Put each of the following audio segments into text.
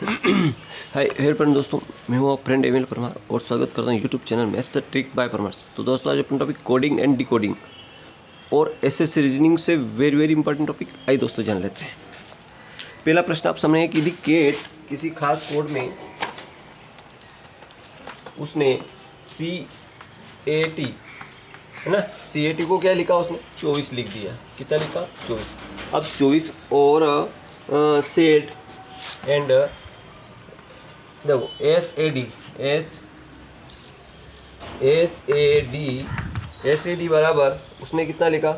Hi here friend दोस्तों, मैं हूँ फ्रेंड एमिल परमार और स्वागत करता हूँ YouTube channel maths trick bye Parmar. तो दोस्तों आज अपना टॉपिक कोडिंग एंड डिकोडिंग और एसएस रीजनिंग से वेरी इंपॉर्टेंट टॉपिक। आइए दोस्तों जान लेते हैं। पहला प्रश्न आप सामने है कि इंडिकेट किसी खास कोड में उसने CAT है ना, CAT को क्या लिखा उसने 24 लिख दिया। कितना लिखा 24। अब 24 और सेट एंड देखो SAD बराबर उसने कितना लिखा,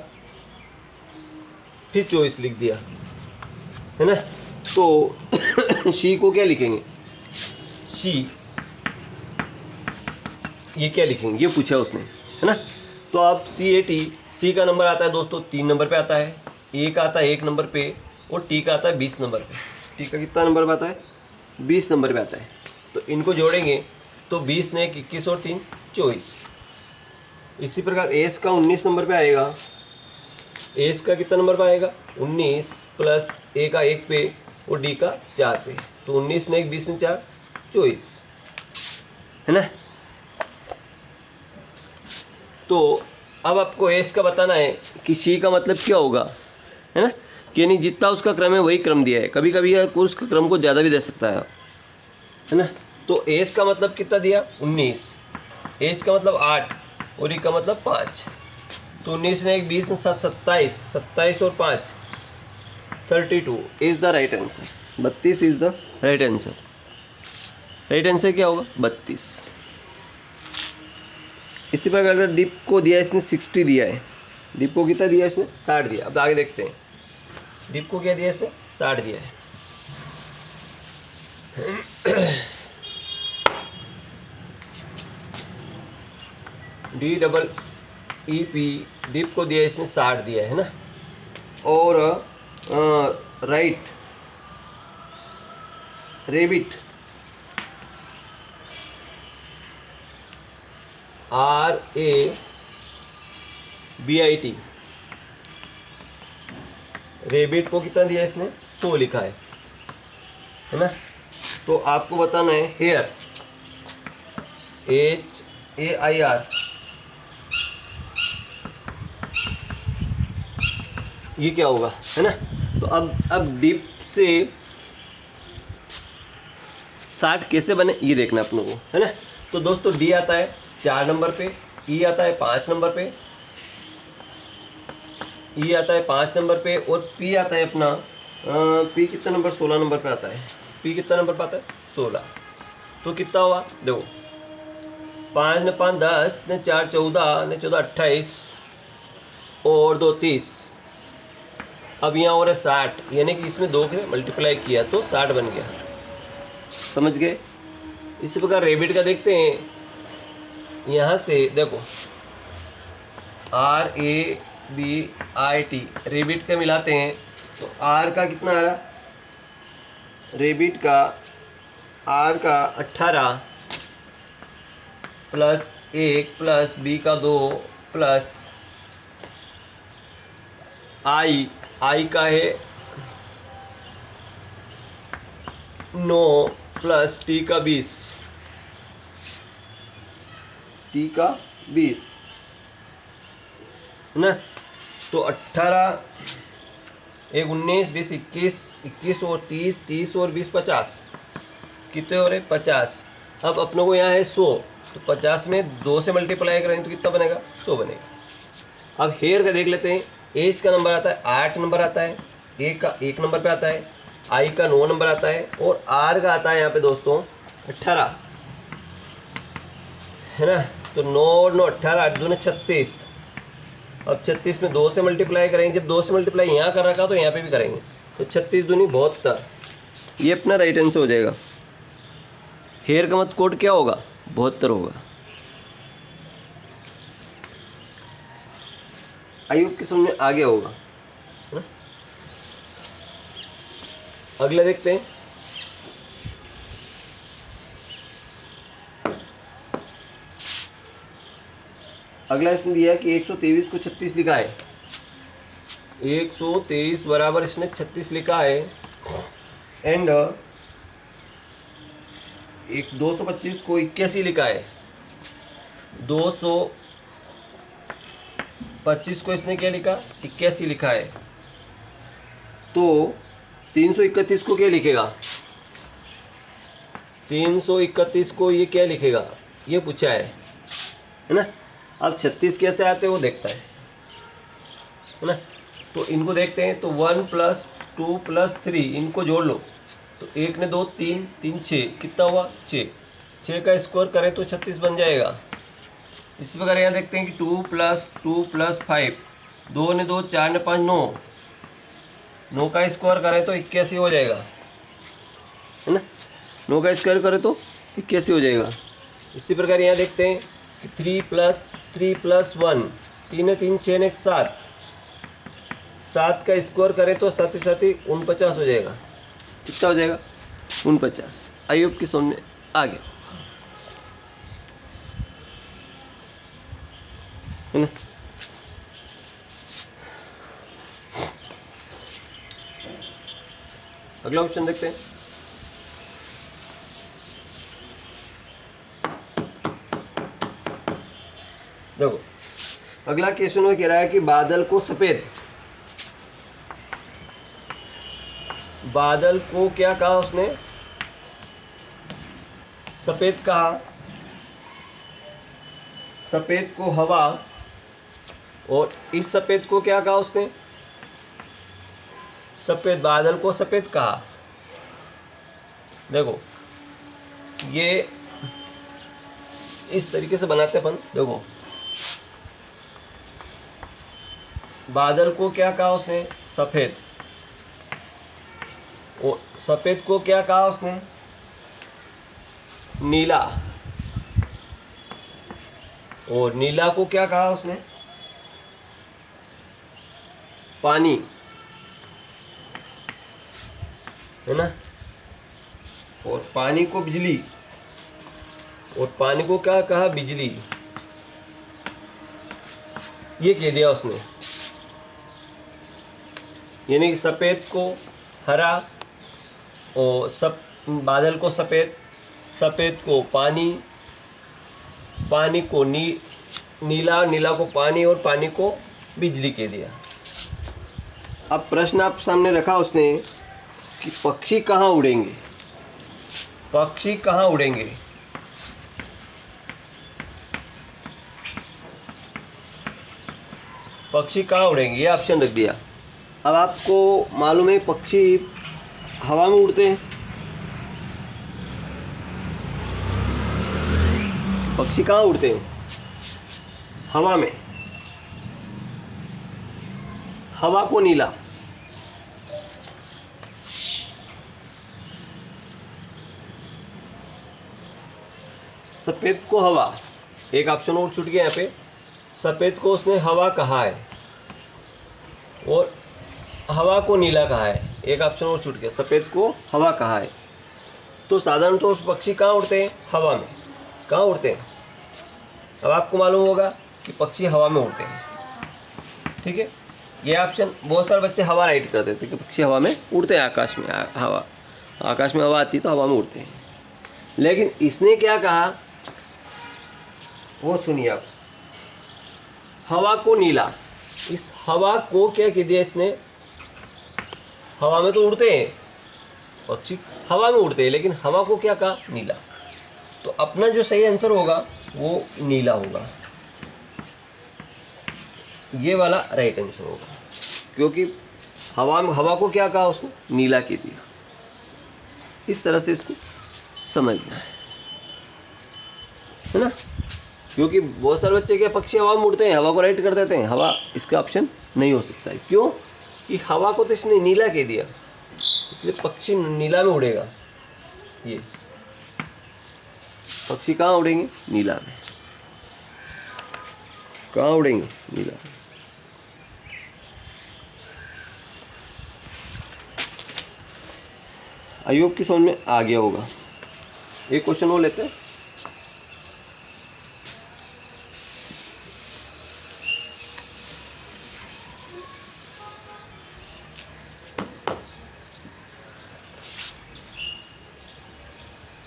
फिर 24 लिख दिया है ना। तो सी को क्या लिखेंगे, सी ये क्या लिखेंगे ये पूछा उसने है ना। तो आप CAT, सी का नंबर आता है दोस्तों 3 नंबर पे आता है, ए का आता है 1 नंबर पे और टी का आता है 20 नंबर पे। टी का कितना नंबर पे आता है 20 नंबर पे आता है। तो इनको जोड़ेंगे तो 20 ने 21 और 3 24। इसी प्रकार एस का 19 नंबर पे आएगा। एस का कितना नंबर पे आएगा 19 प्लस ए का 1 पे और डी का 4 पे। तो 19 ने 1 20 ने 4 24 है ना। तो अब आपको एस का बताना है कि सी का मतलब क्या होगा है ना, कि यानी जितना उसका क्रम है वही क्रम दिया है। कभी कभी उसका क्रम को ज़्यादा भी दे सकता है ना। तो एज का मतलब कितना दिया 19, एज का मतलब 8 और ई का मतलब 5। तो 19 ने 1 20 ने 7 27, 27 और 5 32 is the right answer. 32 is the right answer. Right answer क्या होगा 32। इसी प्रकार अगर डिप को दिया इसने 60 दिया है, डिप को कितना दिया इसने 60 दिया। अब आगे देखते हैं डिप को क्या दिया इसने 60 दिया है। DEEP डिप को दिया इसने 60 दिया है ना। और राइट रेबिट RABIT रेबिट को कितना दिया इसने 100 लिखा है ना। तो आपको बताना है हेयर HAIR ये क्या होगा है ना। तो अब डिप से 60 कैसे बने ये देखना अपनों को है ना। तो दोस्तों डी आता है 4 नंबर पे, ई आता है 5 नंबर पे, ई आता है 5 नंबर पे और पी आता है अपना पी कितना नंबर 16 नंबर पे आता है। पी कितना नंबर पे आता है 16। तो कितना हुआ देखो 5 ने 5 10 ने 4 14 ने 14 28 और 2 30। अब यहाँ और है 60, यानी कि इसमें 2 के मल्टीप्लाई किया तो 60 बन गया। समझ गए। इसी प्रकार रेबिट का देखते हैं। यहाँ से देखो RABIT रेबिट का मिलाते हैं तो R का कितना आ रहा, रेबिट का R का 18 प्लस 1 प्लस B का 2 प्लस I का है 9 प्लस T का 20, T का 20 है ना। तो 18 1 19 20 21 21 और 30 30 और 20 50 कितने हो रहे 50। अब अपनों को यहाँ है 100 तो 50 में 2 से मल्टीप्लाई करेंगे तो कितना बनेगा 100 बनेगा। अब हेयर का देख लेते हैं। एज का नंबर आता है 8 नंबर आता है, ए का 1 नंबर पे आता है, आई का 9 नंबर आता है और आर का आता है यहाँ पे दोस्तों 18 है ना। तो 9 और 9 18 8 दूने 36। अब 36 में 2 से मल्टीप्लाई करेंगे। जब 2 से मल्टीप्लाई यहाँ कर रखा तो यहाँ पे भी करेंगे तो 36 दूनी 72। ये अपना राइट आंसर हो जाएगा। हेयर का मत कोड क्या होगा 72 होगा। आई होप के समझ में आ गया होगा है ना। अगला देखते हैं। अगला इसने दिया है कि 123 को 36 लिखा है। 123 बराबर इसने 36 लिखा है एंड एक 225 को 81 लिखा है, 225 को इसने क्या लिखा, 81 लिखा है, तो 331 को क्या लिखेगा, 331 को ये क्या लिखेगा, ये पूछा है ना। अब 36 कैसे आते हैं वो देखता है ना। तो इनको देखते हैं, तो 1 + 2 + 3 इनको जोड़ लो, तो 1 ने 2 3 3 6 कितना हुआ 6, 6 का स्क्वायर करें तो 36 बन जाएगा। इसी प्रकार यहाँ देखते हैं कि 2 + 2 + 5, 2 ने 2 4 ने 5 9, 9 का स्क्वायर करें तो 81 हो जाएगा, है ना। 9 का स्क्वायर करें तो 81 हो जाएगा। इसी प्रकार यहाँ देखते हैं कि 3 + 3 + 1, 3 ने 3 6 ने 7, 7 का स्क्वायर करें तो 7 7 49 हो जाएगा। कितना हो जाएगा 49। आयुब की समझ में आ गया, है ना। अगला क्वेश्चन देखते हैं। देखो अगला क्वेश्चन में कह रहा है कि बादल को क्या कहा उसने, सफेद कहा, सफेद को हवा, और इस सफेद को क्या कहा उसने, सफेद, बादल को सफेद कहा। देखो ये इस तरीके से बनाते अपन। देखो बादल को क्या कहा उसने, सफेद, और सफेद को क्या कहा उसने, नीला, और नीला को क्या कहा उसने, पानी, है ना। और पानी को बिजली, और पानी को क्या कहा, बिजली, ये कह दिया उसने। यानी कि सफ़ेद को हरा, और बादल को सफ़ेद, सफ़ेद को पानी, पानी को नीला, नीला को पानी, और पानी को बिजली कह दिया। अब प्रश्न आप सामने रखा उसने कि पक्षी कहाँ उड़ेंगे, पक्षी कहाँ उड़ेंगे। पक्षी कहाँ उड़ेंगे, ये ऑप्शन रख दिया। अब आपको मालूम है पक्षी हवा में उड़ते हैं। पक्षी कहाँ उड़ते हैं, हवा में। हवा को नीला, सफेद को हवा, एक ऑप्शन और छूट गया यहाँ पे। सफेद को उसने हवा कहा है, और हवा को नीला कहा है, एक ऑप्शन और छूट गया। सफेद को हवा कहा है, तो साधारण तौर पर पक्षी कहाँ उड़ते हैं, हवा में। कहाँ उड़ते हैं, अब आपको मालूम होगा कि पक्षी हवा में उड़ते हैं, ठीक है। ये ऑप्शन बहुत सारे बच्चे हवा राइट कर देते हैं कि पक्षी हवा में उड़ते हैं, आकाश में हवा, आकाश में हवा आती है तो हवा में उड़ते हैं। लेकिन इसने क्या कहा वो सुनिए आप। हवा को नीला, इस हवा को क्या कह दिया इसने, हवा में तो उड़ते हैं पक्षी, हवा में उड़ते हैं, लेकिन हवा को क्या कहा, नीला। तो अपना जो सही आंसर होगा वो नीला होगा, ये वाला राइट आंसर होगा, क्योंकि हवा को क्या कहा उसने, नीला कह दिया। इस तरह से इसको समझना है ना। क्योंकि बहुत सारे बच्चे क्या पक्षी हवा में उड़ते हैं, हवा को राइट कर देते हैं। हवा इसका ऑप्शन नहीं हो सकता है, क्यों कि हवा को तो इसने नीला कह दिया, इसलिए पक्षी नीला में उड़ेगा। ये पक्षी कहाँ उड़ेंगे, नीला में। कहाँ उड़ेंगे, नीला में। आयुब की समझ में आ गया होगा। एक क्वेश्चन वो लेते हैं।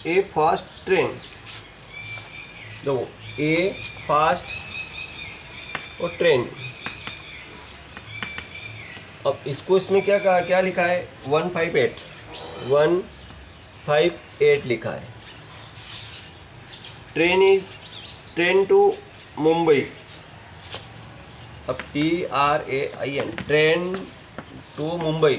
ए फास्ट ट्रेन, देखो ए फास्ट और ट्रेन। अब इसको इसने क्या कहा, क्या लिखा है 158 लिखा है। ट्रेन टू मुंबई, अब TRAIN, ट्रेन टू मुंबई।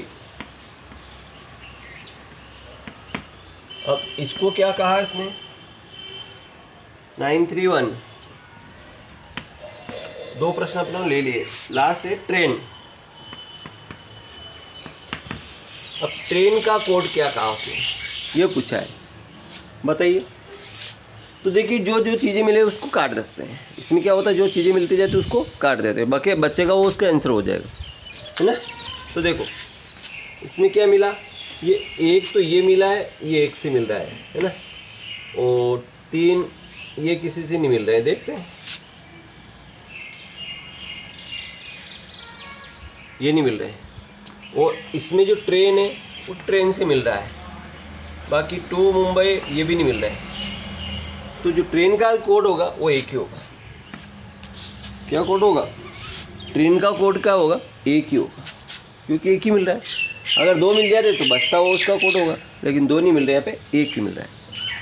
अब इसको क्या कहा इसने 931, दो प्रश्न अपने ले लिए, लास्ट है ट्रेन। अब ट्रेन का कोड क्या कहा उसने, ये पूछा है, बताइए। तो देखिए जो जो चीज़ें मिले उसको काट देते हैं। इसमें क्या होता है, जो चीज़ें मिलती जाती है उसको काट देते हैं, बाकी बच्चे का वो उसका आंसर हो जाएगा, है ना। तो देखो इसमें क्या मिला, ये एक तो ये मिला है, ये एक से मिल रहा है ना, और 3 ये किसी से नहीं मिल रहे हैं, देखते हैं ये नहीं मिल रहे हैं। और इसमें जो ट्रेन है वो ट्रेन से मिल रहा है, बाकी टू मुंबई ये भी नहीं मिल रहा है। तो जो ट्रेन का कोड होगा वो एक ही होगा। क्या कोड होगा, ट्रेन का कोड क्या होगा, एक ही होगा, क्योंकि एक ही मिल रहा है। अगर 2 मिल जाते तो बचता वो उसका कोड होगा, लेकिन 2 नहीं मिल रहे, यहाँ पे एक ही मिल रहा है।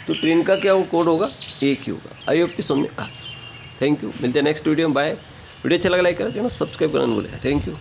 तो ट्रेन का क्या वो कोड होगा, एक ही होगा। आई होप कि समझ आ। थैंक यू, मिलते हैं नेक्स्ट वीडियो में। बाय। वीडियो अच्छा लगा लाइक करें, चैनल सब्सक्राइब करना भूलें। Thank you.